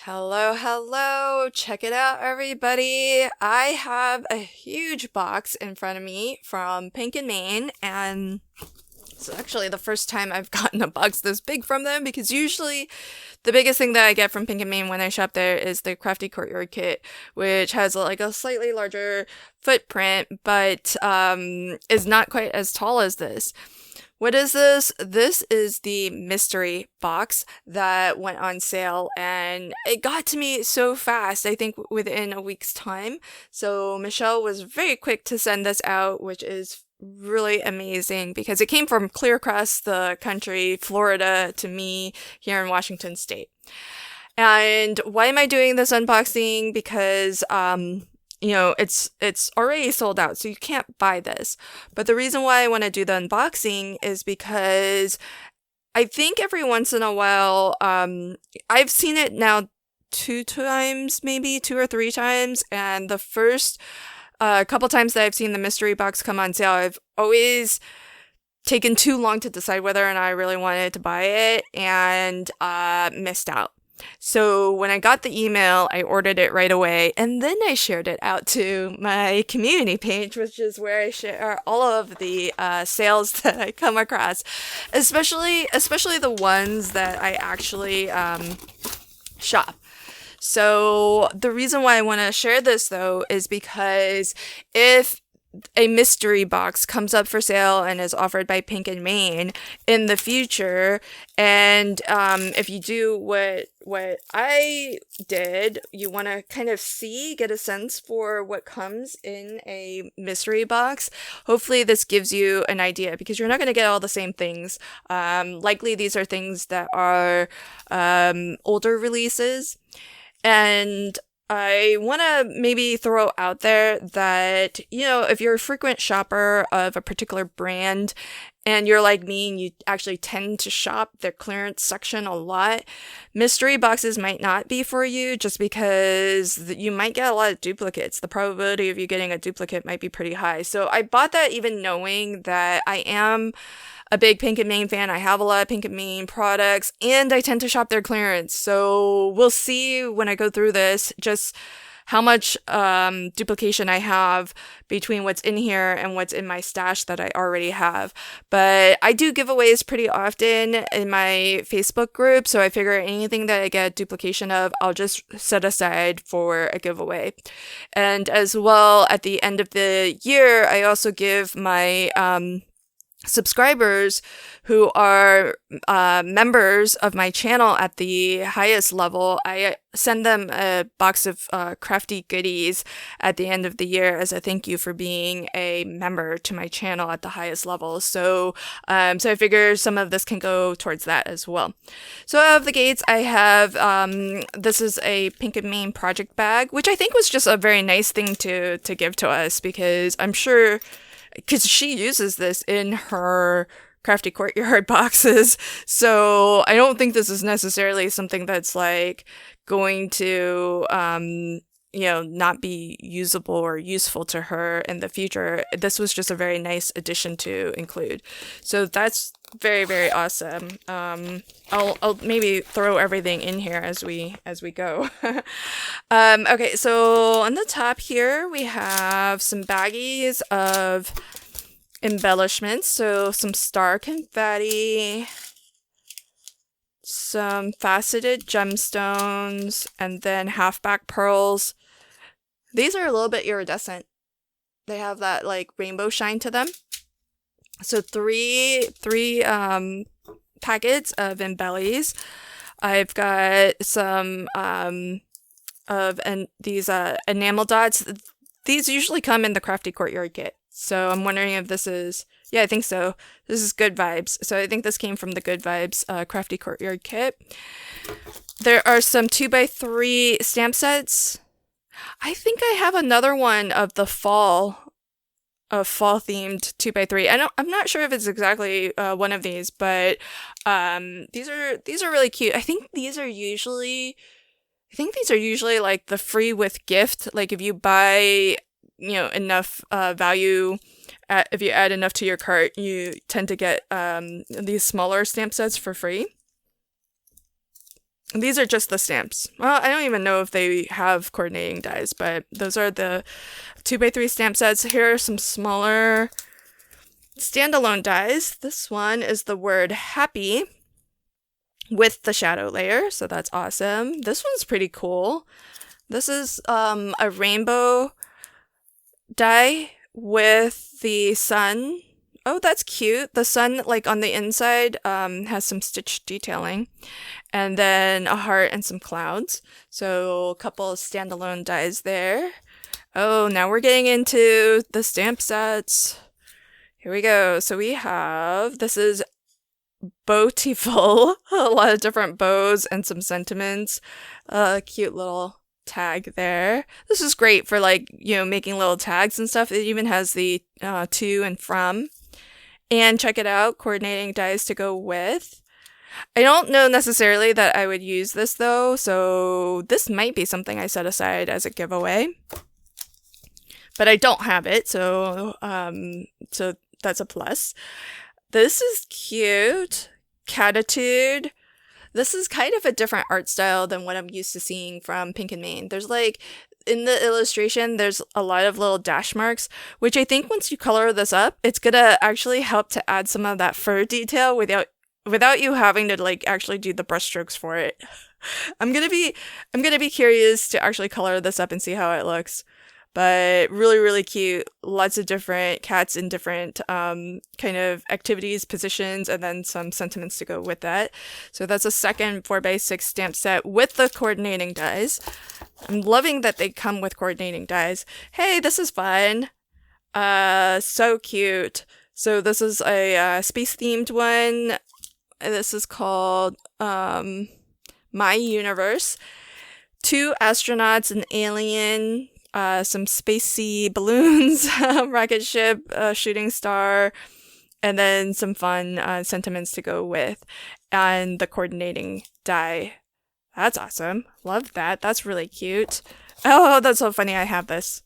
Hello, hello. Check it out, everybody. I have a huge box in front of me from Pink and Main, and it's actually the first time I've gotten a box this big from them because usually the biggest thing that I get from Pink and Main when I shop there is the Crafty Courtyard kit, which has like a slightly larger footprint, but is not quite as tall as this. What is this? This is the mystery box that went on sale and it got to me so fast, I think within a week's time. So Michelle was very quick to send this out, which is really amazing because it came from clear across the country, Florida, to me here in Washington State. And why am I doing this unboxing? Because it's already sold out, so you can't buy this. But the reason why I want to do the unboxing is because I think every once in a while, I've seen it now two times, maybe two or three times, and the first couple times that I've seen the mystery box come on sale, I've always taken too long to decide whether or not I really wanted to buy it and missed out. So when I got the email, I ordered it right away, and then I shared it out to my community page, which is where I share all of the sales that I come across, especially the ones that I actually shop. So the reason why I want to share this though is because if a mystery box comes up for sale and is offered by Pink and Main in the future, and if you do what I did, you want to kind of get a sense for what comes in a mystery box. Hopefully this gives you an idea because you're not going to get all the same things. Likely these are things that are older releases. And I want to maybe throw out there that, if you're a frequent shopper of a particular brand and you're like me and you actually tend to shop their clearance section a lot, mystery boxes might not be for you just because you might get a lot of duplicates. The probability of you getting a duplicate might be pretty high. So I bought that even knowing that I am a big Pink and Main fan. I have a lot of Pink and Main products, and I tend to shop their clearance. So we'll see when I go through this just how much duplication I have between what's in here and what's in my stash that I already have. But I do giveaways pretty often in my Facebook group, so I figure anything that I get duplication of, I'll just set aside for a giveaway. And as well, at the end of the year, I also give my subscribers who are members of my channel at the highest level, I send them a box of crafty goodies at the end of the year as a thank you for being a member to my channel at the highest level. So I figure some of this can go towards that as well. So out of the gates, I have this is a Pink and Main project bag, which I think was just a very nice thing to give to us because I'm sure because she uses this in her Crafty Courtyard boxes. So I don't think this is necessarily something that's like going to, not be usable or useful to her in the future. This was just a very nice addition to include. So that's very, very awesome. I'll maybe throw everything in here as we go. Okay, so on the top here we have some baggies of embellishments. So some star confetti, some faceted gemstones, and then halfback pearls. These are a little bit iridescent. They have that like rainbow shine to them. So three packets of embellies. I've got some these enamel dots. These usually come in the Crafty Courtyard kit. So I'm wondering if this is, yeah, I think so. This is Good Vibes. So I think this came from the Good Vibes Crafty Courtyard kit. There are some 2x3 stamp sets. I think I have another one of the fall themed 2x3. I'm not sure if it's exactly one of these, but these are really cute. I think these are usually like the free with gift. Like if you buy, enough value, if you add enough to your cart, you tend to get these smaller stamp sets for free. these are just the stamps. Well, I don't even know if they have coordinating dies, but those are the 2x3 stamp sets. Here are some smaller standalone dies. This one is the word happy with the shadow layer, so that's awesome. This one's pretty cool. This is a rainbow die with the sun. Oh, that's cute. The sun, like on the inside, has some stitch detailing, and then a heart and some clouds. So a couple of standalone dies there. Oh, now we're getting into the stamp sets. Here we go. So we have, this is Beautiful. A lot of different bows and some sentiments. Cute little tag there. This is great for like, making little tags and stuff. It even has the to and from. And check it out, coordinating dies to go with. I don't know necessarily that I would use this though, so this might be something I set aside as a giveaway. But I don't have it, so that's a plus. This is cute. Catitude. This is kind of a different art style than what I'm used to seeing from Pink and Main. There's like, in the illustration, there's a lot of little dash marks, which I think once you color this up, it's gonna actually help to add some of that fur detail without you having to like actually do the brush strokes for it. I'm gonna be curious to actually color this up and see how it looks. But really, really cute. Lots of different cats in different kind of activities, positions, and then some sentiments to go with that. So that's a second 4x6 stamp set with the coordinating dies. I'm loving that they come with coordinating dies. Hey, this is fun. So cute. So this is a space-themed one. This is called My Universe. 2 astronauts, an alien, some spacey balloons, rocket ship, shooting star, and then some fun sentiments to go with, and the coordinating die. That's awesome. Love that. That's really cute. Oh, that's so funny. I have this.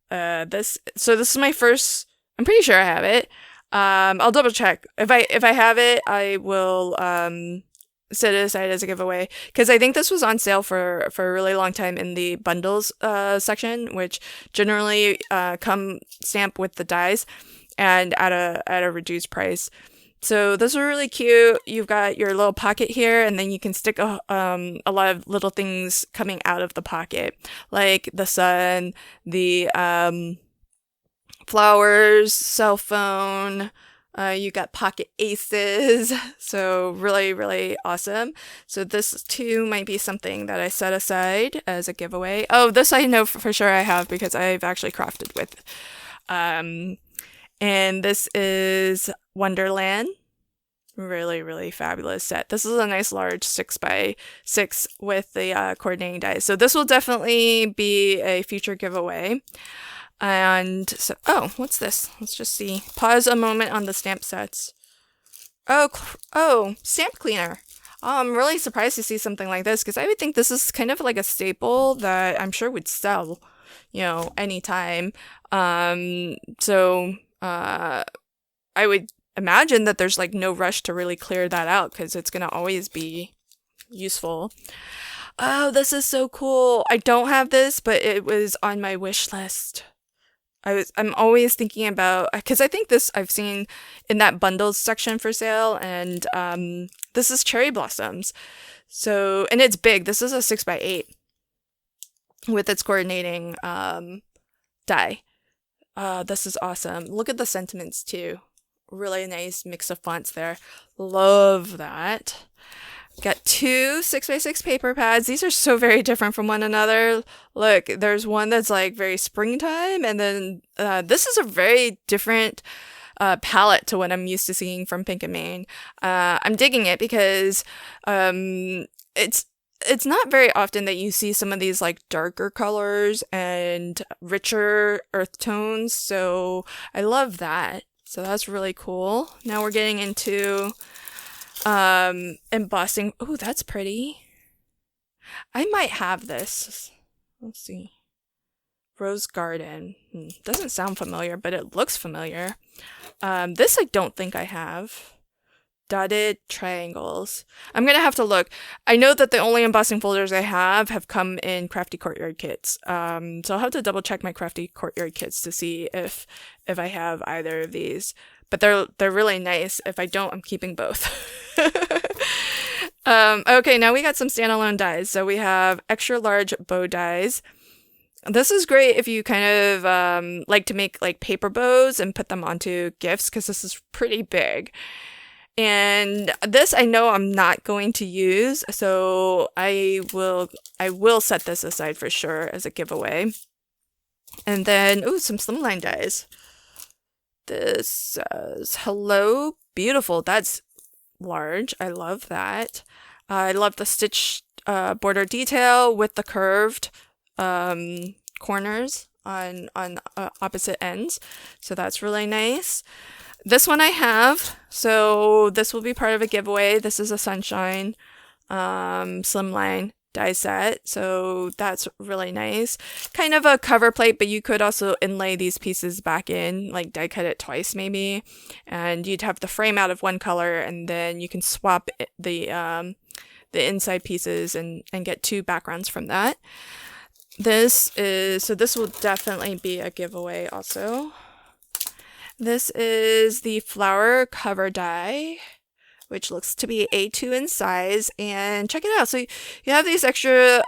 This is my first. I'm pretty sure I have it. I'll double check. If I have it, I will set it aside as a giveaway, because I think this was on sale for a really long time in the bundles section, which generally come stamped with the dies and at a reduced price. So those are really cute. You've got your little pocket here, and then you can stick a lot of little things coming out of the pocket, like the sun, the flowers, cell phone. You got pocket aces, so really, really awesome. So this too might be something that I set aside as a giveaway. Oh, this I know for sure I have because I've actually crafted with. And this is Wonderland. Really, really fabulous set. This is a nice large 6x6 with the coordinating dies. So this will definitely be a future giveaway. And so, oh, what's this? Let's just see. Pause a moment on the stamp sets. Oh, stamp cleaner. Oh, I'm really surprised to see something like this, because I would think this is kind of like a staple that I'm sure would sell, anytime. So I would imagine that there's like no rush to really clear that out, because it's gonna always be useful. Oh, this is so cool. I don't have this, but it was on my wish list. I'm always thinking about, because I think this I've seen in that bundles section for sale, and this is cherry blossoms. So, and it's big. This is a 6x8 with its coordinating die. This is awesome. Look at the sentiments too. Really nice mix of fonts there. Love that. Got 2 6x6 paper pads. These are so very different from one another. Look, there's one that's like very springtime, and then this is a very different palette to what I'm used to seeing from Pink and Main. I'm digging it because it's not very often that you see some of these like darker colors and richer earth tones, so I love that. So that's really cool. Now we're getting into embossing. Oh, that's pretty. I might have this. Let's see. Rose Garden. Doesn't sound familiar, but it looks familiar. This I don't think I have. dotted triangles. I'm gonna have to look. I know that the only embossing folders I have come in Crafty Courtyard kits. So I'll have to double check my Crafty Courtyard kits to see if I have either of these. But they're really nice. If I don't, I'm keeping both. Okay, now we got some standalone dies. So we have extra large bow dies. This is great if you kind of like to make like paper bows and put them onto gifts, because this is pretty big. And this I know I'm not going to use, so I will set this aside for sure as a giveaway. And then, ooh, some slimline dies. This says, hello, beautiful. That's large. I love that. I love the stitch border detail with the curved corners on opposite ends. So that's really nice. This one I have, so this will be part of a giveaway. This is a Sunshine slimline die set, so that's really nice. Kind of a cover plate, but you could also inlay these pieces back in, like die cut it twice maybe, and you'd have the frame out of one color, and then you can swap the inside pieces and get two backgrounds from that. This will definitely be a giveaway also. This is the flower cover die, which looks to be A2 in size, and check it out. So you have these extra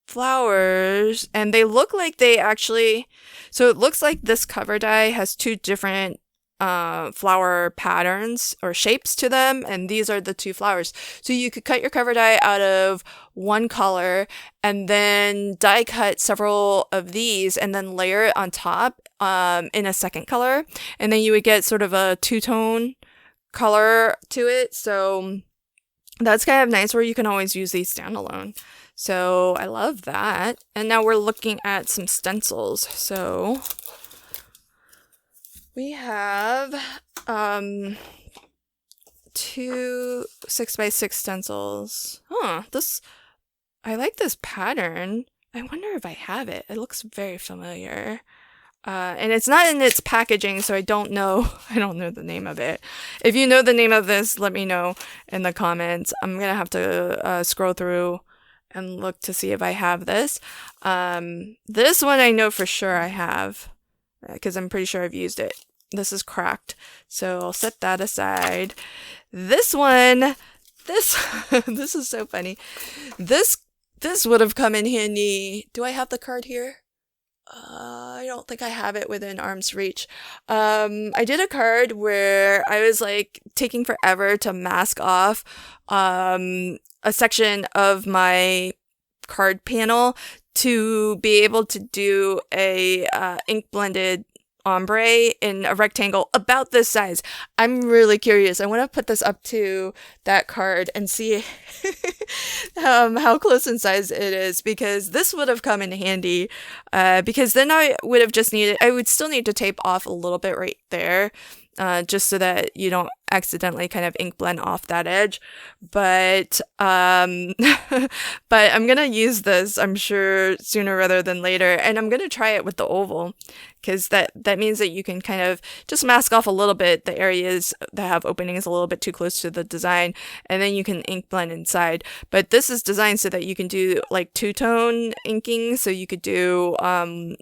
flowers, and they look like they actually, so it looks like this cover die has two different flower patterns or shapes to them, and these are the two flowers. So you could cut your cover die out of one color and then die cut several of these and then layer it on top in a second color, and then you would get sort of a two-tone color to it. So that's kind of nice, where you can always use these standalone. So I love that. And now we're looking at some stencils. So we have two 6x6 stencils. I like this pattern. I wonder if I have it. It looks very familiar. And it's not in its packaging, so I don't know the name of it. If you know the name of this, let me know in the comments. I'm gonna have to scroll through and look to see if I have this. This one I know for sure I have, because I'm pretty sure I've used it. This is cracked, so I'll set that aside. This one, this is so funny. This would have come in handy. Do I have the card here? I don't think I have it within arm's reach. I did a card where I was like taking forever to mask off a section of my card panel to be able to do a ink blended ombre in a rectangle about this size. I'm really curious. I want to put this up to that card and see how close in size it is, because this would have come in handy, because then I would still need to tape off a little bit right there, just so that you don't accidentally kind of ink blend off that edge. But but I'm gonna use this, I'm sure, sooner rather than later, and I'm gonna try it with the oval, because that means that you can kind of just mask off a little bit the areas that have openings a little bit too close to the design, and then you can ink blend inside. But this is designed so that you can do like two-tone inking, so you could do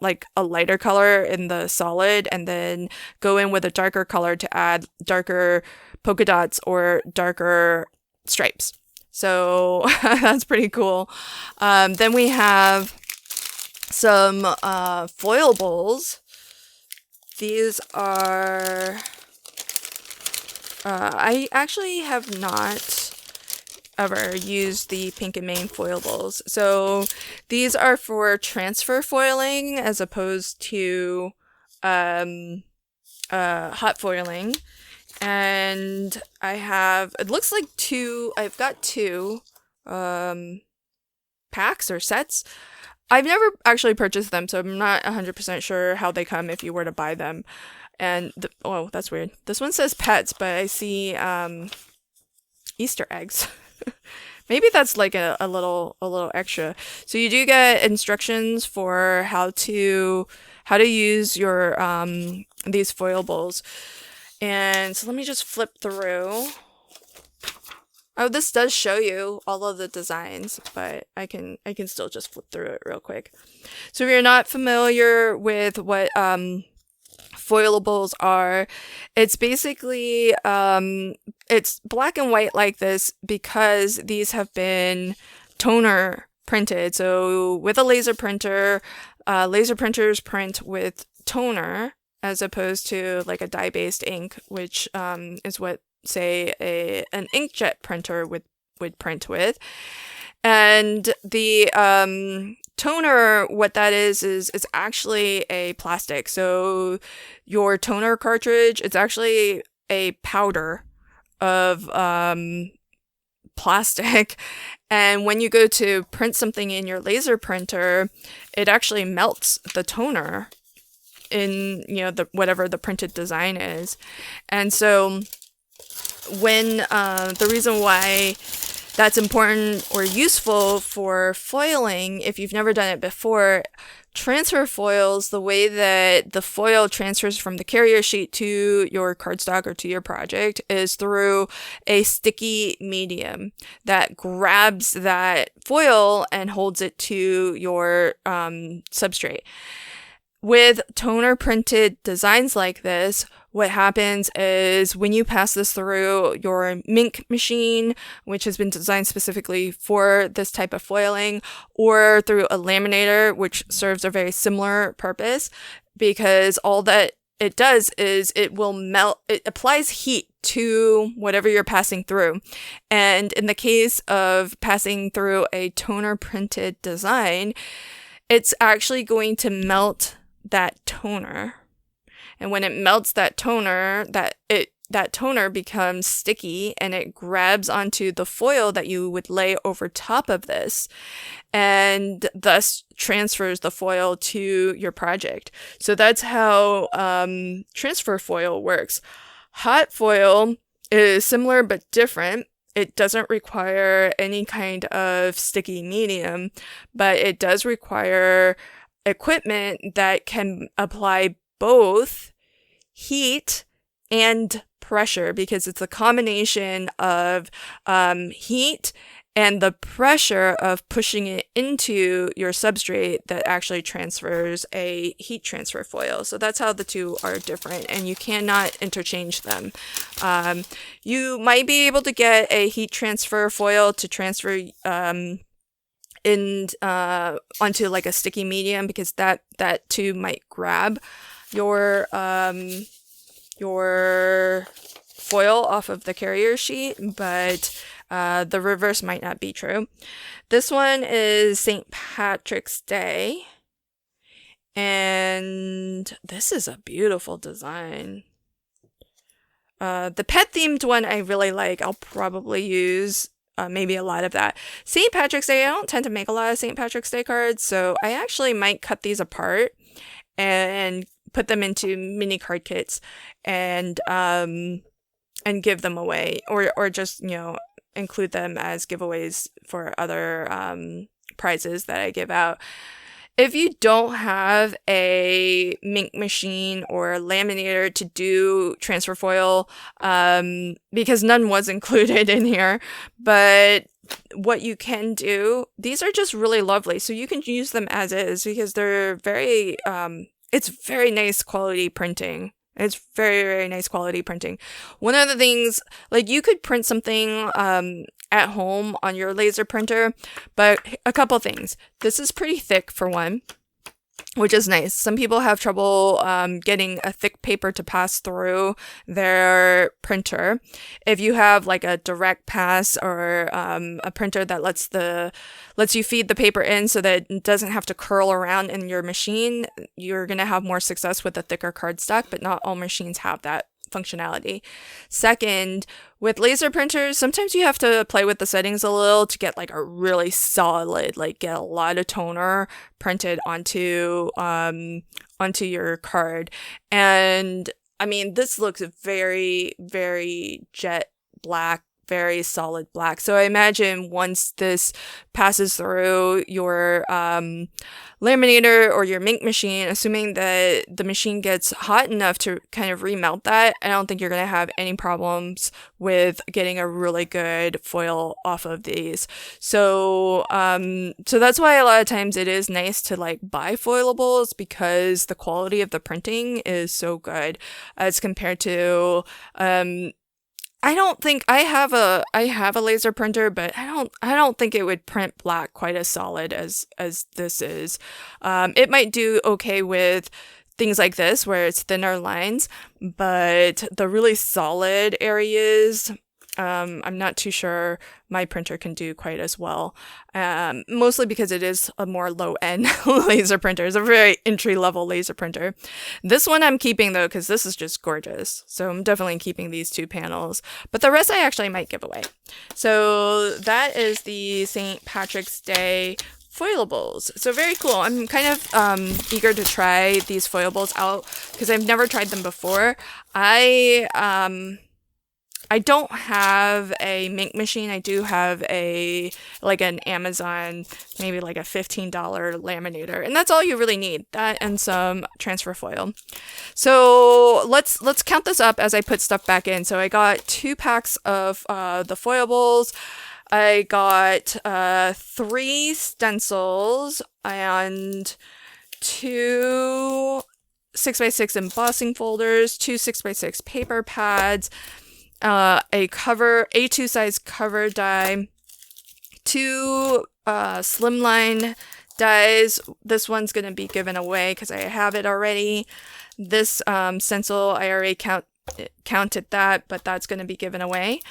like a lighter color in the solid and then go in with a darker color to add darker polka dots or darker stripes. So that's pretty cool. Then we have some foil bowls. These are I actually have not ever used the Pink and Main foil bowls. So these are for transfer foiling as opposed to hot foiling. And I have, it looks like I've got two packs or sets. I've never actually purchased them, so I'm not 100% sure how they come if you were to buy them. And oh, that's weird. This one says pets, but I see Easter eggs. Maybe that's like a little extra. So you do get instructions for how to use your these foil bowls. And so let me just flip through. Oh, this does show you all of the designs, but I can still just flip through it real quick. So if you're not familiar with what foilables are, it's basically it's black and white like this because these have been toner printed. So with a laser printer, laser printers print with toner as opposed to like a dye-based ink, which is what, say, an inkjet printer would print with. And the toner, what that is it's actually a plastic. So your toner cartridge, it's actually a powder of plastic. And when you go to print something in your laser printer, it actually melts the toner in, whatever the printed design is. And so when the reason why that's important or useful for foiling, if you've never done it before, transfer foils, the way that the foil transfers from the carrier sheet to your cardstock or to your project is through a sticky medium that grabs that foil and holds it to your substrate. With toner printed designs like this, what happens is when you pass this through your mink machine, which has been designed specifically for this type of foiling, or through a laminator, which serves a very similar purpose, because all that it does is it will melt, it applies heat to whatever you're passing through. And in the case of passing through a toner printed design, it's actually going to melt that toner. And when it melts that toner, that toner becomes sticky and it grabs onto the foil that you would lay over top of this and thus transfers the foil to your project. So that's how transfer foil works. Hot foil is similar but different. It doesn't require any kind of sticky medium, but it does require equipment that can apply both heat and pressure, because it's a combination of heat and the pressure of pushing it into your substrate that actually transfers a heat transfer foil. So that's how the two are different, and you cannot interchange them. You might be able to get a heat transfer foil to transfer onto like a sticky medium, because that too might grab your foil off of the carrier sheet, but the reverse might not be true. This one is St. Patrick's Day, and this is a beautiful design. The pet themed one I really like. I'll probably use maybe a lot of that. St. Patrick's Day, I don't tend to make a lot of St. Patrick's Day cards, so I actually might cut these apart and put them into mini card kits and give them away, or just, include them as giveaways for other prizes that I give out. If you don't have a mink machine or a laminator to do transfer foil, because none was included in here, but what you can do, these are just really lovely. So you can use them as is, because they're very, it's very nice quality printing. It's very, very nice quality printing. One of the things, like, you could print something at home on your laser printer, but a couple things. This is pretty thick for one, which is nice. Some people have trouble getting a thick paper to pass through their printer. If you have like a direct pass or a printer that lets you feed the paper in so that it doesn't have to curl around in your machine, you're going to have more success with a thicker cardstock, but not all machines have that functionality. Second, with laser printers, sometimes you have to play with the settings a little to get like a really solid, like get a lot of toner printed onto your card. And I mean, this looks very, very jet black very solid black. So I imagine once this passes through your laminator or your mink machine, assuming that the machine gets hot enough to kind of remelt that, I don't think you're going to have any problems with getting a really good foil off of these. So so that's why a lot of times it is nice to like buy foilables, because the quality of the printing is so good as compared to I don't think I have a laser printer, but I don't think it would print black quite as solid as this is. It might do okay with things like this where it's thinner lines, but the really solid areas, I'm not too sure my printer can do quite as well. Mostly because it is a more low-end laser printer. It's a very entry-level laser printer. This one I'm keeping though, because this is just gorgeous. So I'm definitely keeping these 2 panels. But the rest I actually might give away. So that is the St. Patrick's Day foilables. So very cool. I'm kind of eager to try these foilables out because I've never tried them before. I don't have a mink machine. I do have an Amazon, maybe like a $15 laminator, and that's all you really need. That and some transfer foil. So let's count this up as I put stuff back in. So I got 2 packs of the foilables. I got 3 stencils and 2 6x6 embossing folders, 2 6x6 paper pads, a A2 size cover die, 2 slimline dies. This one's going to be given away because I have it already. This stencil, I already counted that, but that's going to be given away.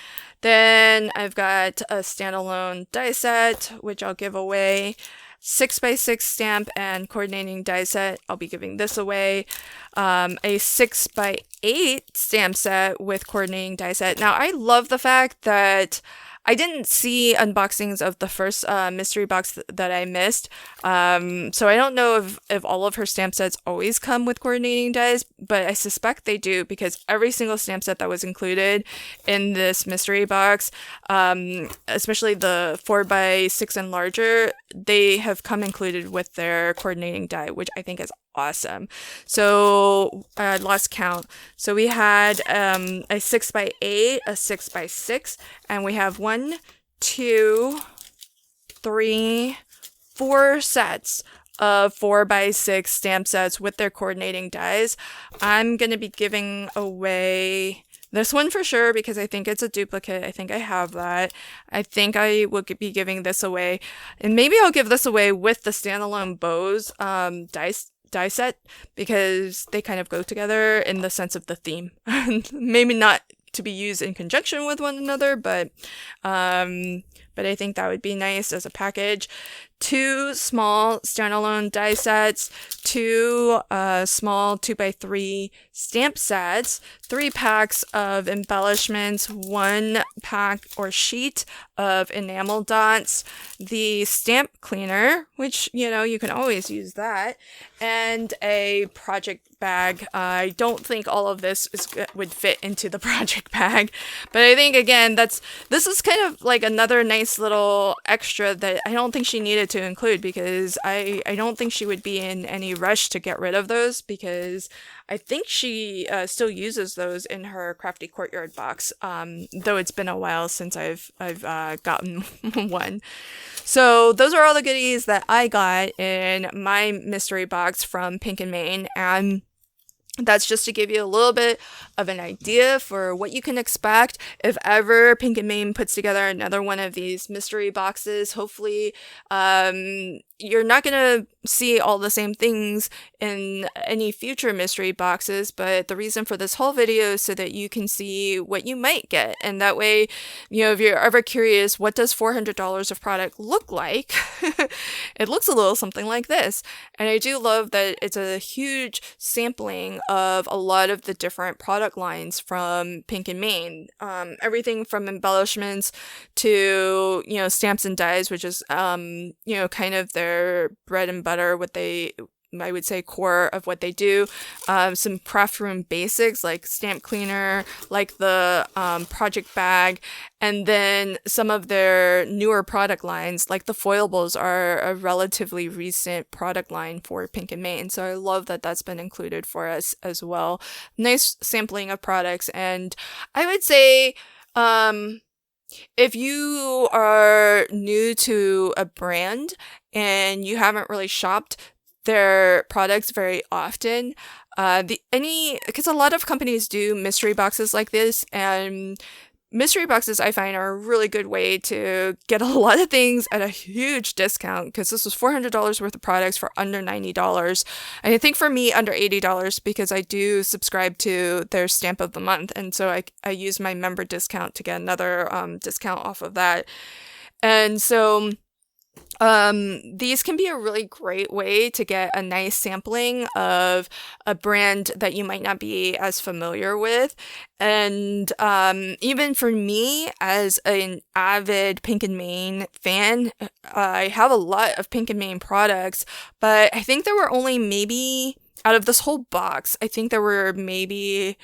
Then I've got a standalone die set, which I'll give away. 6x6 stamp and coordinating die set, I'll be giving this away. A 6x8 stamp set with coordinating die set. Now, I love the fact that I didn't see unboxings of the first mystery box that I missed. So I don't know if all of her stamp sets always come with coordinating dies, but I suspect they do because every single stamp set that was included in this mystery box, especially the 4x6 and larger, they have come included with their coordinating die, which I think is awesome. So I lost count. So we had a 6x8, a 6x6, and we have 1, 2, 3, 4 sets of 4x6 stamp sets with their coordinating dies. I'm going to be giving away this one for sure because I think it's a duplicate. I think I have that. I think I will be giving this away. And maybe I'll give this away with the standalone bows die set because they kind of go together in the sense of the theme. Maybe not to be used in conjunction with one another, but I think that would be nice as a package. 2 small standalone die sets, 2 small 2x3 stamp sets, 3 packs of embellishments, 1 pack or sheet of enamel dots, the stamp cleaner, which, you know, you can always use that, and a project bag. I don't think all of this would fit into the project bag, but I think, again, this is kind of like another nice little extra that I don't think she needed to include because I don't think she would be in any rush to get rid of those because I think she still uses those in her Crafty Courtyard box, though it's been a while since I've gotten one. So those are all the goodies that I got in my mystery box from Pink and Main, and that's just to give you a little bit of an idea for what you can expect if ever Pink and Main puts together another one of these mystery boxes. Hopefully, you're not going to see all the same things in any future mystery boxes, but the reason for this whole video is so that you can see what you might get. And that way, you know, if you're ever curious, what does $400 of product look like? It looks a little something like this. And I do love that it's a huge sampling of a lot of the different product lines from Pink and Main. Everything from embellishments to, you know, stamps and dies, which is, you know, kind of their bread and butter, what they I would say, core of what they do. Some craft room basics like stamp cleaner, like the project bag, and then some of their newer product lines, like the foilables, are a relatively recent product line for Pink and Main. So I love that that's been included for us as well. Nice sampling of products, and I would say, if you are new to a brand and you haven't really shopped their products very often, because a lot of companies do mystery boxes like this, and mystery boxes I find are a really good way to get a lot of things at a huge discount, because this was $400 worth of products for under $90. And I think for me, under $80, because I do subscribe to their stamp of the month. And so I use my member discount to get another discount off of that. And so these can be a really great way to get a nice sampling of a brand that you might not be as familiar with. And even for me, as an avid Pink and Main fan, I have a lot of Pink and Main products, but I think there were only maybe, out of this whole box, I think there were maybe,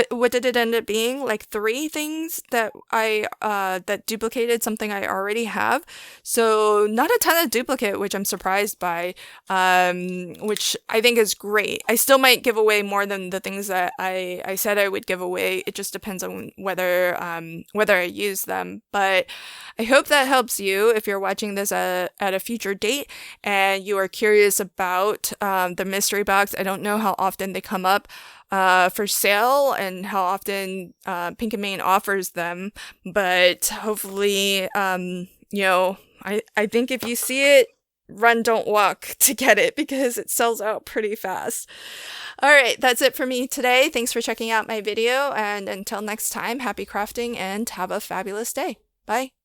what did it end up being? Like 3 things that that duplicated something I already have. So not a ton of duplicate, which I'm surprised by, which I think is great. I still might give away more than the things that I said I would give away. It just depends on whether I use them. But I hope that helps you if you're watching this at a future date and you are curious about the mystery box. I don't know how often they come up for sale and how often Pink and Main offers them, but hopefully, I think if you see it, run, don't walk to get it, because it sells out pretty fast. All right, that's it for me today. Thanks for checking out my video, and until next time, happy crafting and have a fabulous day. Bye.